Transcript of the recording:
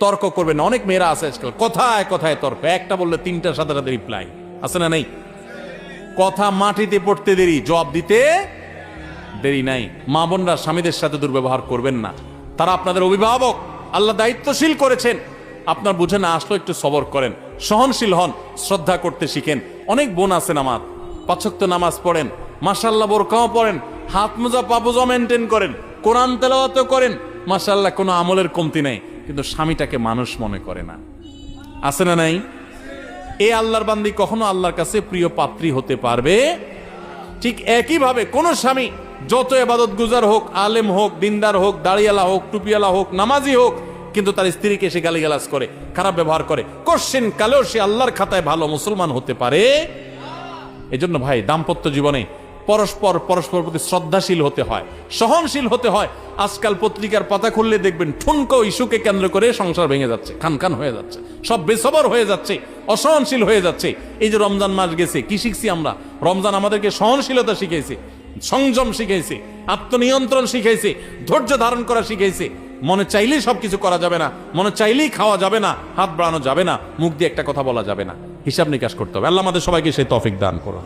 তর্ক করবেন না। অনেক মেয়েরা আছে আজকাল কথায় কথায় তর্ক, একটা বললে তিনটার সাথে সাথে রিপ্লাই, আছে না নেই? কথা মাটিতে পড়তে দেরি, জবাব দিতে দেরি নাই। মা বোনরা স্বামীদের সাথে দুর্ব্যবহার করবেন না, তারা আপনাদের অভিভাবক, আল্লাহ দায়িত্বশীল করেছেন। আপনার বুঝে না আসলো একটু সবর করেন, সহনশীল হন, শ্রদ্ধা করতে শিখেন। অনেক বোন আছেন আমার, 5 ওয়াক্ত নামাজ পড়েন, মাশাআল্লাহ বোরকাও পড়েন, হাত মোজা পাপুজা মেনটেন করেন, কোরআন তেলাওয়াত করেন, মাশাআল্লাহ কোনো আমলের কমতি নেই, কিন্তু স্বামীটাকে মানুষ মনে করে না। আছে না নাই? এই আল্লাহর বান্দি কখনো আল্লাহর কাছে প্রিয় পাত্রী হতে পারবে? ঠিক একইভাবে কোন স্বামী যত ইবাদত গুজার হোক, আলেম হোক, দিনদার হোক, দাড়িয়ালা হোক, টুপিয়ালা হোক, নামাজি হোক, কিন্তু তার স্ত্রীকে সে গালিগালাজ করে, খারাপ ব্যবহার করে, কোশ্চেন কালেও সে আল্লাহর খাতায় ভালো মুসলমান হতে পারে? এজন্য ভাই দাম্পত্য জীবনে পরস্পর প্রতি শ্রদ্ধাশীল হতে হয়, সহনশীল হতে হয়। আজকাল পত্রিকার পাতা খুললে দেখবেন ঠুনকো ইস্যুকে কেন্দ্র করে সংসার ভেঙে যাচ্ছে, খান হয়ে যাচ্ছে, সব বেসবর হয়ে যাচ্ছে, অসহনশীল হয়ে যাচ্ছে। এই যে রমজান মাস গেছে, কি শিখছি আমরা? রমজান আমাদেরকে সহনশীলতা শিখেছে, সংযম শিখেছে, আত্মনিয়ন্ত্রণ শিখেছে, ধৈর্য ধারণ করা শিখেছে। মনে চাইলেই সবকিছু করা যাবে না, মনে চাইলেই খাওয়া যাবে না, হাত বাড়ানো যাবে না, মুখ দিয়ে একটা কথা বলা যাবে না, হিসাব নিকাশ করতে হবে। আল্লাহ আমাদের সবাইকে সেই তৌফিক দান করুন।